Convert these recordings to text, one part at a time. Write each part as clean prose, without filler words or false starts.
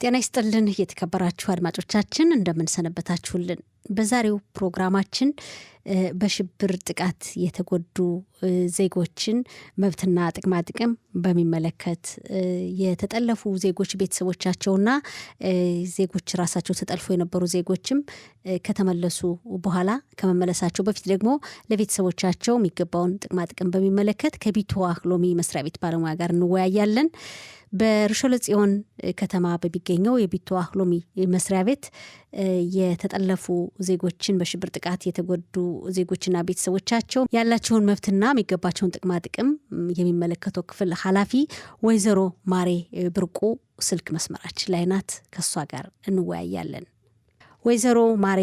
ጤና ይስጥልን የተከበራችሁ አድማጮቻችን እንደምን ሰነበታችሁልን። በዛሬው ፕሮግራማችን በሽብር ጥቃት የተጎዱ ዜጎችን መብትና ጥቅማ ጥቅም በሚመለከት የተጠለፉ ዜጎች ቤተሰቦቻቸውና ዜጎች ራሳቸው ተጠልፎ የነበሩ ዜጎችም ከተመለሱ በኋላ ከመመለሳቸው በፊት ደግሞ ለቤተሰቦቻቸው የሚገባውን ጥቅማ ጥቅም በሚመለከት ከቢትዋህ ሎሚ መስሪያ ቤት ባለሙያ ጋር እንወያያለን። በርሾለ ጽዮን ከተማ በሚገኘው የቢትዋህ ሎሚ መስሪያ ቤት የተጠለፉ ዜጎችን በሽብር ጥቃት የተጎዱ ዜጎችና ቤተሰቦቻቸው ያላቸውን መብትና የሚገባቸውን ጥቅማ ጥቅም የሚመለከተው ክፍል ኃላፊ ወይዘሮ ማሬ ብርቁ ስልክ መስመራችን ላይ ናት። ከሷ ጋር እንወያያለን። ወይዘሮ ማሬ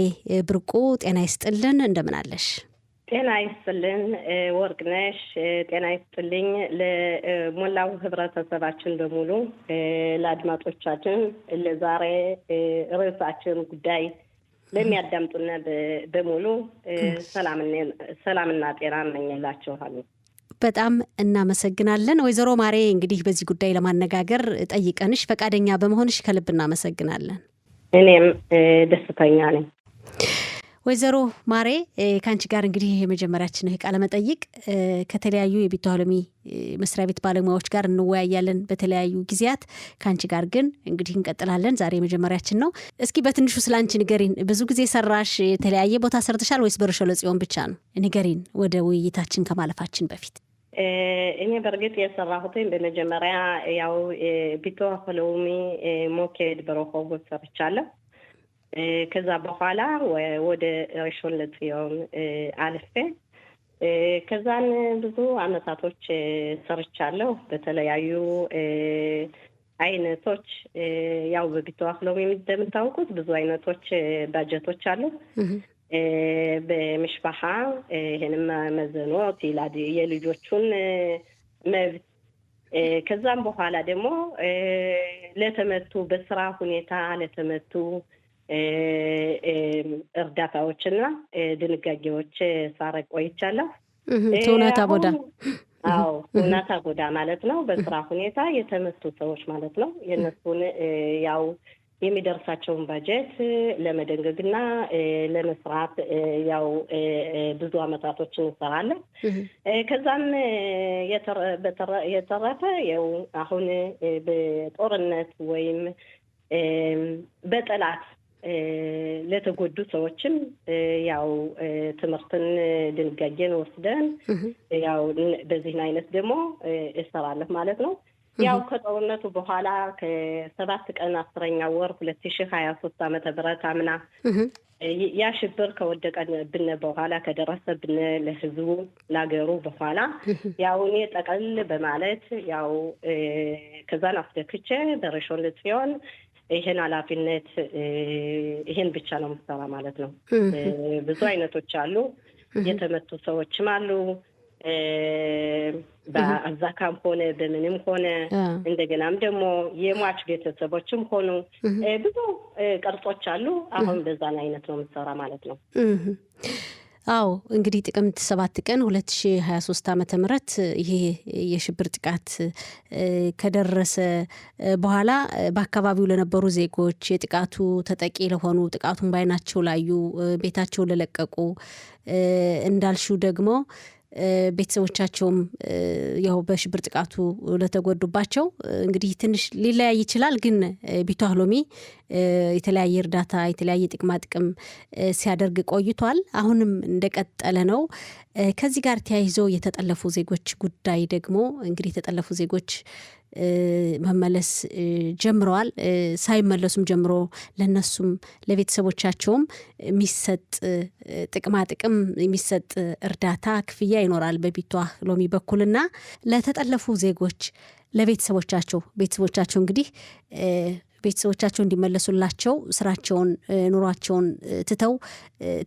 ብርቁ ጤና ይስጥልን፣ እንደምን አለሽ? ጤና ይስጥልን ወርቅነሽ። ጤና ይስጥልኝ ለሞላው ህብረተሰባችን በሙሉ ለአድማጮቻችን ለዛሬ ርዕሳችን ጉዳይ ለሚያዳምጡና በሙሉ ሰላምና ጤና እመኝላችኋለሁ። በጣም እናመሰግናለን ወይዘሮ ማሬ። እንግዲህ በዚህ ጉዳይ ለማነጋገር ጠይቀንሽ ፈቃደኛ በመሆንሽ ከልብ እናመሰግናለን። እኔም ደስተኛ ነኝ። ወይዘሮ ማሬ ካንቺ ጋር እንግዲህ የመጀመሪያችን ቃለ መጠይቅ ከተለያዩ የቢትዋህ ሎሚ መስሪያ ቤት ባለሙያዎች ጋር እንወያያለን በተለያዩ ጊዜያት። ካንቺ ጋር ግን እንግዲህ እንቀጥላለን። ዛሬ የመጀመሪያችን ነው። እስኪ በትንሹ ስላንቺ ንገሪን። ብዙ ጊዜ ሰራሽ? የተለያየ ቦታ ሰርተሻል ወይስ በርሾለ ጽዮን ብቻ ነው? ንገሪን ወደ ውይይታችን ከማለፋችን በፊት። እኔ በእርግጥ የሰራሁት በመጀመሪያ ያው ቢትዋህ ሎሚ ሞኬድ በረሆቦት ሰርቻለሁ። ከዛ በኋላ ወደ ርሾለ ጽዮን አልፌ ከዛን ብዙ አመታቶች ሰርቻለሁ በተለያዩ አይነቶች። ያው በቢትዋህ ሎሚ እንደምታውቁት ብዙ አይነቶች ባጀቶች አሉ። በምሽባሃ ይሄንም መዘኖት ይላል የልጆቹን መብት። ከዛም በኋላ ደግሞ ለተመቱ በስራ ሁኔታ ለተመቱ እርዳታዎችና ድንጋጌዎች ሳረቅ ቆይቻለሁ። ቶናታ ቦዳ ቶናታ ቦዳ ማለት ነው። በስራ ሁኔታ የተመቱ ሰዎች ማለት ነው። የነሱን ያው የሚደርሳቸውን ባጀት ለመደንገግና ለመስራት ያው ብዙ አመታቶችን እንሰራለን። ከዛም የተረፈ ያው አሁን በጦርነት ወይም በጠላት ለተጎዱ ሰዎችም ያው ትምህርትን ድንጋጌን ወስደን ያው በዚህ አይነት ደግሞ እሰራለሁ ማለት ነው። ያው ከጦርነቱ በኋላ ከ7 ቀን 10ኛ ወር 2023 ዓመተ ምህረት አምና ያ ሽብር ከወደቀብን በኋላ ከደረሰብን ለህዝቡ ላገሩ በኋላ ያው እኔ ጠቅል በማለት ያው ከዛን አስደክቼ በርሾለ ጽዮን ይሄን ኃላፊነት ይሄን ብቻ ነው የምሰራ ማለት ነው። ብዙ አይነቶች አሉ። የተመቱ ሰዎችም አሉ በአዛካም ሆነ በምንም ሆነ እንደገናም ደግሞ የሟች ቤተሰቦችም ሆኑ ብዙ ቅርጾች አሉ። አሁን በዛን አይነት ነው የምሰራ ማለት ነው። አዎ እንግዲህ ጥቅምት 7 ቀን 2023 ዓመተ ምህረት ይሄ የሽብር ጥቃት ከደረሰ በኋላ በአካባቢው ለነበሩ ዜጎች የጥቃቱ ተጠቂ ለሆኑ ጥቃቱን ባይናቸው ላዩ ቤታቸውን ለለቀቁ እንዳልሹ ደግሞ ቤተሰቦቻቸውም ያው በሽብር ጥቃቱ ለተጎዱባቸው እንግዲህ ትንሽ ሊለያይ ይችላል። ግን ቢትዋህ ሎሚ የተለያየ እርዳታ የተለያየ ጥቅማ ጥቅም ሲያደርግ ቆይቷል። አሁንም እንደቀጠለ ነው። ከዚህ ጋር ተያይዞ የተጠለፉ ዜጎች ጉዳይ ደግሞ እንግዲህ የተጠለፉ ዜጎች መመለስ ጀምረዋል። ሳይመለሱም ጀምሮ ለነሱም ለቤተሰቦቻቸውም የሚሰጥ ጥቅማ ጥቅም የሚሰጥ እርዳታ ክፍያ ይኖራል በቢትዋህ ሎሚ በኩልና ለተጠለፉ ዜጎች ቤተሰቦቻቸው እንግዲህ ቤተሰቦቻቸው እንዲመለሱላቸው ስራቸውን ኑሯቸውን ትተው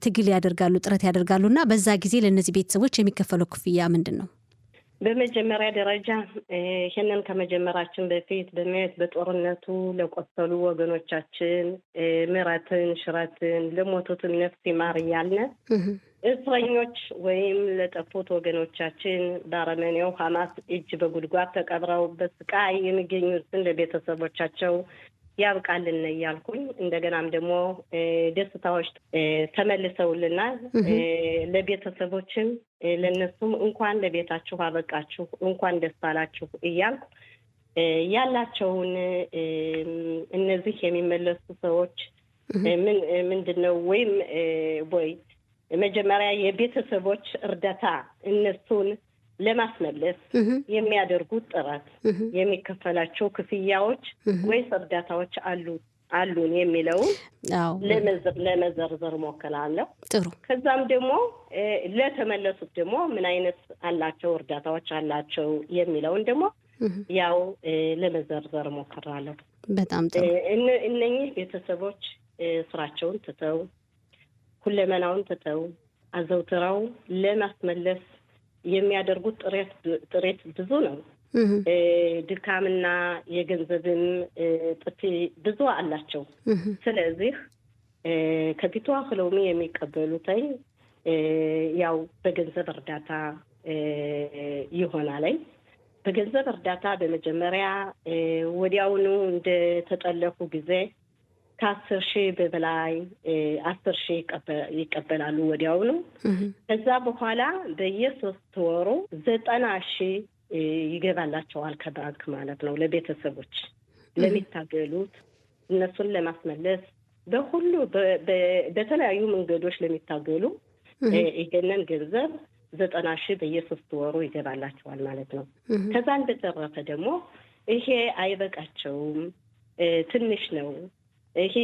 ትግል ያደርጋሉ፣ ጥረት ያደርጋሉና በዛ ጊዜ ለነዚህ ቤተሰቦች የሚከፈለው ክፍያ ምንድን ነው? በመጀመሪያ ደረጃ ይሄንን ከመጀመራችን በፊት በጦርነቱ ለቆሰሉ ወገኖቻችን ምሕረትን ሽረትን ለሞቱትን ነፍስ ይማር እያልን እስረኞች ወይም ለጠፉት ወገኖቻችን በአረመኔው ሐማስ እጅ በጉድጓድ ተቀብረው በስቃይ የሚገኙትን ለቤተሰቦቻቸው ያብቃልን እያልኩኝ እንደገናም ደግሞ ደስታዎች ተመልሰውልና ለቤተሰቦችም ለነሱም እንኳን ለቤታችሁ አበቃችሁ እንኳን ደስ አላችሁ እያልኩ ያላቸውን እነዚህ የሚመለሱ ሰዎች ምንድነው ወይም ቦይ መጀመሪያ የቤተሰቦች እርዳታ እነሱን ለማስመለስ የሚያደርጉት ጥረት የሚከፈላቸው ክፍያዎች ወይስ እርዳታዎች አሉን የሚለው ለመዘርዘር ሞክራለሁ። ጥሩ። ከዛም ደግሞ ለተመለሱት ደግሞ ምን አይነት አላቸው እርዳታዎች አላቸው የሚለውን ደግሞ ያው ለመዘርዘር ሞክራለሁ። በጣም ጥሩ። እነኚህ ቤተሰቦች ስራቸውን ትተው ሁለመናውን ትተው አዘውትረው ለማስመለስ የሚያደርጉት ጥረት ብዙ ነው። ድካምና የገንዘብም ጥፊ ብዙ አላቸው። ስለዚህ ከቢትዋህ ሎሚ የሚቀበሉት ያው በገንዘብ እርዳታ ይሆናል። በገንዘብ እርዳታ በመጀመሪያ ወዲያውኑ እንደተጠለፉ ጊዜ ከ10,000 በላይ 10,000 ይቀበላሉ ወዲያውኑ። ከዛ በኋላ በየ3 ወሩ 90,000 ይገባላቸዋል ከባንክ ማለት ነው። ለቤተሰቦች ለሚታገሉት እነሱን ለማስመለስ በሁሉ በተለያዩ መንገዶች ለሚታገሉ ይሄንን ገንዘብ 90,000 በየ3 ወሩ ይገባላቸዋል ማለት ነው። ከዛን በተረፈ ደግሞ ይሄ አይበቃቸውም፣ ትንሽ ነው፣ ይሄ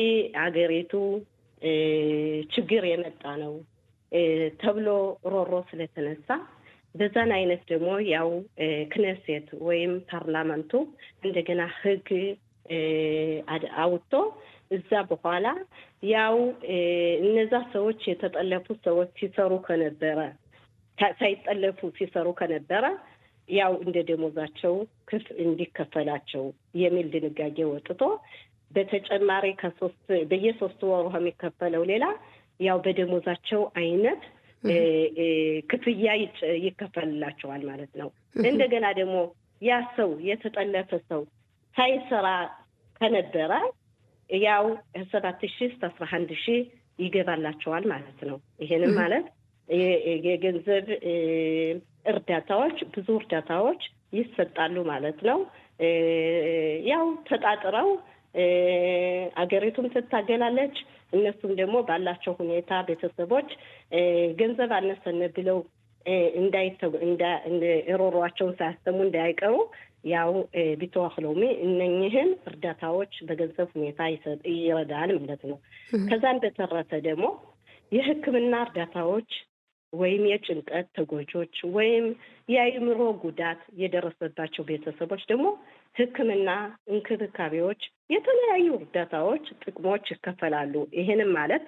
አገሪቱ ችግር የመጣ ነው ተብሎ ሮሮ ስለተነሳ በዛን አይነት ደግሞ ያው ክነሴት ወይም ፓርላመንቱ እንደገና ህግ አውጥቶ እዛ በኋላ ያው እነዛ ሰዎች የተጠለፉ ሰዎች ሲሰሩ ከነበረ ሳይጠለፉ ሲሰሩ ከነበረ ያው እንደ ደሞዛቸው እንዲከፈላቸው የሚል ድንጋጌ ወጥቶ በተጨማሪ በየ3 ወሩ የሚከፈለው ሌላ ያው በደሞዛቸው አይነት ክፍያ ይከፈልላቸዋል ማለት ነው። እንደገና ደግሞ ያ ሰው የተጠለፈ ሰው ሳይሰራ ከነበረ ያው 7,000 እስከ 11,000 ይገባላቸዋል ማለት ነው። ይሄንን ማለት የገንዘብ እርዳታዎች ብዙ እርዳታዎች ይሰጣሉ ማለት ነው። ያው ተጣጥረው አገሪቱም ትታገላለች። እነሱም ደግሞ ባላቸው ሁኔታ ቤተሰቦች ገንዘብ አነሰነ ብለው ሮሯቸውን ሳያሰሙ እንዳይቀሩ ያው ቢትዋህ ሎሚ እነኚህን እርዳታዎች በገንዘብ ሁኔታ ይረዳል ማለት ነው። ከዛን በተረፈ ደግሞ የሕክምና እርዳታዎች ወይም የጭንቀት ተጎጆች ወይም የአእምሮ ጉዳት የደረሰባቸው ቤተሰቦች ደግሞ ሕክምና እንክብካቤዎች የተለያዩ እርዳታዎች ጥቅሞች ይከፈላሉ። ይሄንም ማለት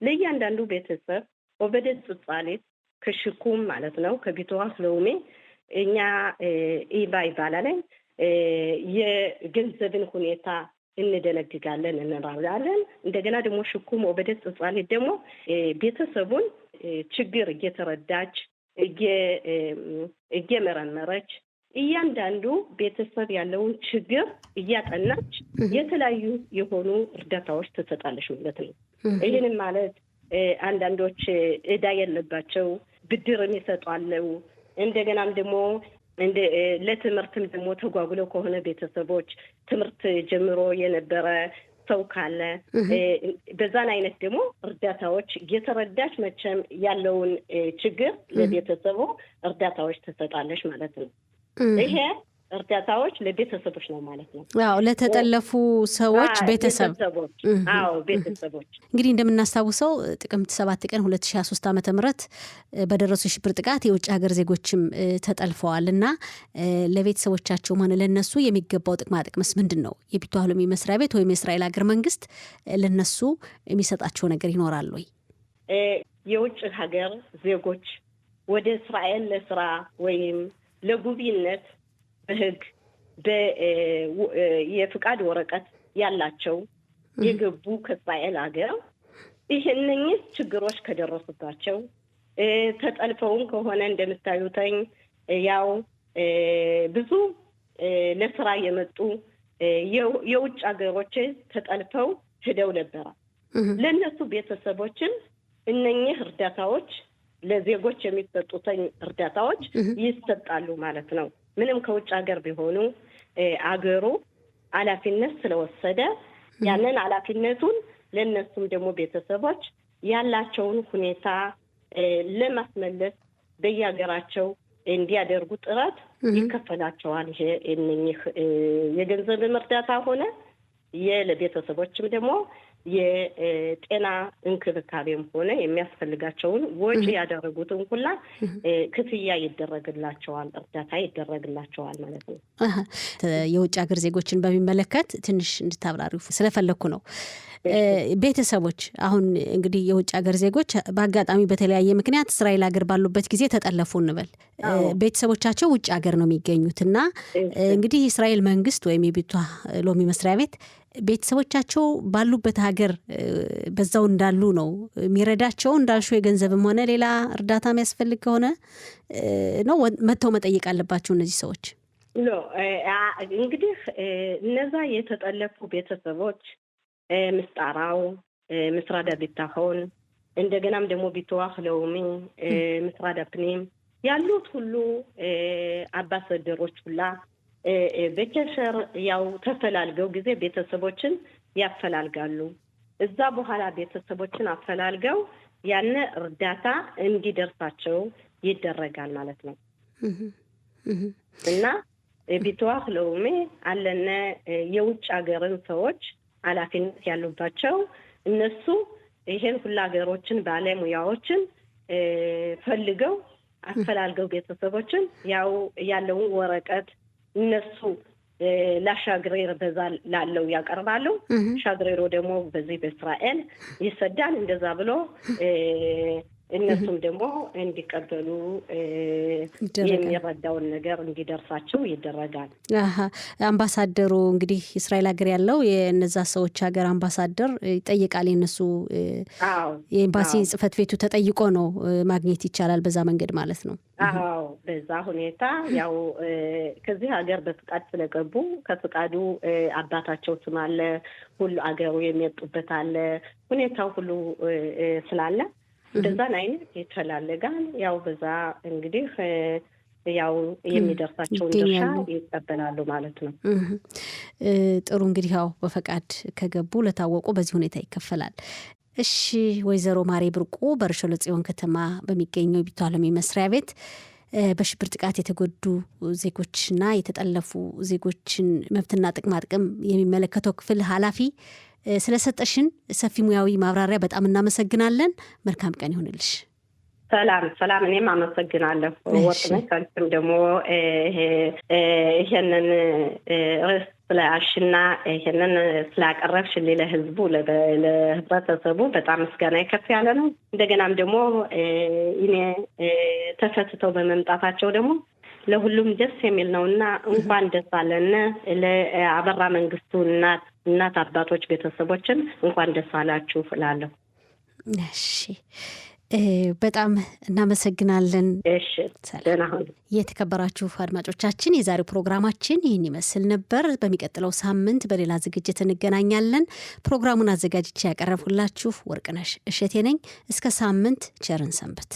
ለእያንዳንዱ ቤተሰብ ወበደት ጽጻሌት ከሽኩም ማለት ነው ከቢትዋህ ሎሚ እኛ ኢባ ይባላል የገንዘብን ሁኔታ እንደነግጋለን እንራራለን። እንደገና ደግሞ ሽኩም ወበደት ጽጻሌት ደግሞ ቤተሰቡን ችግር እየተረዳች እየመረመረች እያንዳንዱ ቤተሰብ ያለውን ችግር እያጠናች የተለያዩ የሆኑ እርዳታዎች ትሰጣለች ማለት ነው። ይሄንን ማለት አንዳንዶች እዳ ያለባቸው ብድርም ይሰጣሉ። እንደገናም ደግሞ ለትምህርትም ደግሞ ተጓጉለው ከሆነ ቤተሰቦች ትምህርት ጀምሮ የነበረ ሰው ካለ በዛን አይነት ደግሞ እርዳታዎች የተረዳች መቼም ያለውን ችግር ለቤተሰቡ እርዳታዎች ትሰጣለች ማለት ነው። ይሄ እርዳታዎች ለቤተሰቦች ነው ማለት ነው። አዎ ለተጠለፉ ሰዎች ቤተሰብ ቤተሰቦች እንግዲህ እንደምናስታውሰው ጥቅምት 7 ቀን 2023 ዓ.ም በደረሱ ሽብር ጥቃት የውጭ ሀገር ዜጎችም ተጠልፈዋልና ለቤተሰቦቻቸው ማን ለነሱ የሚገባው ጥቅማ ጥቅምስ ምንድነው? የቢትዋህ ሎሚ መስሪያ ቤት ወይም የእስራኤል ሀገር መንግስት ለነሱ የሚሰጣቸው ነገር ይኖራል ወይ? የውጭ ሀገር ዜጎች ወደ እስራኤል ለስራ ወይም ለጉብኝነት በህግ የፍቃድ ወረቀት ያላቸው የገቡ ከእስራኤል ሀገር ይህንን ችግሮች ከደረሱባቸው ተጠልፈውም ከሆነ እንደምታዩተኝ ያው ብዙ ለስራ የመጡ የውጭ ሀገሮች ተጠልፈው ሄደው ነበር። ለነሱ ቤተሰቦችም እነኚህ እርዳታዎች ለዜጎች የሚሰጡትን እርዳታዎች ይሰጣሉ ማለት ነው። ምንም ከውጭ ሀገር ቢሆኑ አገሩ ኃላፊነት ስለወሰደ ያንን ኃላፊነቱን ለነሱም ደግሞ ቤተሰቦች ያላቸውን ሁኔታ ለማስመለስ በየሀገራቸው እንዲያደርጉ ጥረት ይከፈላቸዋል። ይሄ እነኚህ የገንዘብ እርዳታ ሆነ ለቤተሰቦችም ደግሞ የጤና እንክብካቤም ሆነ የሚያስፈልጋቸውን ወጪ ያደረጉትን ሁላ ክፍያ ይደረግላቸዋል፣ እርዳታ ይደረግላቸዋል ማለት ነው። የውጭ ሀገር ዜጎችን በሚመለከት ትንሽ እንድታብራሪው ስለፈለኩ ነው። ቤተሰቦች አሁን እንግዲህ የውጭ ሀገር ዜጎች በአጋጣሚ በተለያየ ምክንያት እስራኤል ሀገር ባሉበት ጊዜ ተጠለፉ እንበል። ቤተሰቦቻቸው ውጭ ሀገር ነው የሚገኙት እና እንግዲህ የእስራኤል መንግስት ወይም የቤቷ ሎሚ መስሪያ ቤት ቤተሰቦቻቸው ባሉበት ሀገር በዛው እንዳሉ ነው የሚረዳቸው። እንዳልሽው የገንዘብም ሆነ ሌላ እርዳታ የሚያስፈልግ ከሆነ ነው መጥተው መጠየቅ አለባቸው እነዚህ ሰዎች። እንግዲህ እነዛ የተጠለፉ ቤተሰቦች ምስጣራው ምስራዳ ቢታሆን እንደገናም ደግሞ ቢተዋህ ለውሚ ምስራዳ ፕኒም ያሉት ሁሉ አምባሳደሮች ሁላ በከሸር ያው ተፈላልገው ጊዜ ቤተሰቦችን ያፈላልጋሉ። እዛ በኋላ ቤተሰቦችን አፈላልገው ያነ እርዳታ እንዲደርሳቸው ይደረጋል ማለት ነው። እና ቢተዋህ ለውሚ አለነ የውጭ ሀገርን ሰዎች ኃላፊነት ያሉባቸው እነሱ ይሄን ሁሉ ሀገሮችን ባለሙያዎችን ፈልገው አፈላልገው ቤተሰቦችን ያው ያለውን ወረቀት እነሱ ላሻግሬር በዛ ላለው ያቀርባሉ። ሻግሬሮ ደግሞ በዚህ በእስራኤል ይሰዳል። እንደዛ ብሎ እነሱም ደግሞ እንዲቀበሉ የሚረዳውን ነገር እንዲደርሳቸው ይደረጋል። አምባሳደሩ እንግዲህ እስራኤል ሀገር ያለው የነዛ ሰዎች ሀገር አምባሳደር ይጠይቃል። የነሱ የኤምባሲ ጽሕፈት ቤቱ ተጠይቆ ነው ማግኘት ይቻላል በዛ መንገድ ማለት ነው። አዎ በዛ ሁኔታ ያው ከዚህ ሀገር በፍቃድ ስለገቡ ከፍቃዱ አባታቸው ስም አለ፣ ሁሉ አገሩ የሚያጡበት አለ፣ ሁኔታው ሁሉ ስላለ በዛን አይነት ይተላለጋል። ያው በዛ እንግዲህ ያው የሚደርሳቸውን ድርሻ ይቀበላሉ ማለት ነው። ጥሩ እንግዲህ ያው በፈቃድ ከገቡ ለታወቁ በዚህ ሁኔታ ይከፈላል። እሺ ወይዘሮ ማሬ ብርቁ በርሾለ ጽዮን ከተማ በሚገኘው የቤቷ ሎሚ መስሪያ ቤት በሽብር ጥቃት የተጎዱ ዜጎችና የተጠለፉ ዜጎችን መብትና ጥቅማጥቅም የሚመለከተው ክፍል ኃላፊ ስለሰጠሽን ሰፊ ሙያዊ ማብራሪያ በጣም እናመሰግናለን። መልካም ቀን ይሁንልሽ። ሰላም። እኔም አመሰግናለሁ ወርቅነሽ። ከልክም ደግሞ ይሄንን ርዕስ ስለአሽና ይሄንን ስላቀረብሽልኝ ለህዝቡ ለህብረተሰቡ በጣም ምስጋና ከፍ ያለ ነው። እንደገናም ደግሞ እኔ ተፈትተው በመምጣታቸው ደግሞ ለሁሉም ደስ የሚል ነውና እንኳን ደስ አለን። ለአበራ መንግስቱ እናት አባቶች ቤተሰቦችን እንኳን ደስ አላችሁ እላለሁ። እሺ በጣም እናመሰግናለን። እሺ ደህና ሁኑ። የተከበራችሁ አድማጮቻችን የዛሬው ፕሮግራማችን ይህን ይመስል ነበር። በሚቀጥለው ሳምንት በሌላ ዝግጅት እንገናኛለን። ፕሮግራሙን አዘጋጅቼ ያቀረብኩላችሁ ወርቅነሽ እሸቴ ነኝ። እስከ ሳምንት ቸርን ሰንብት።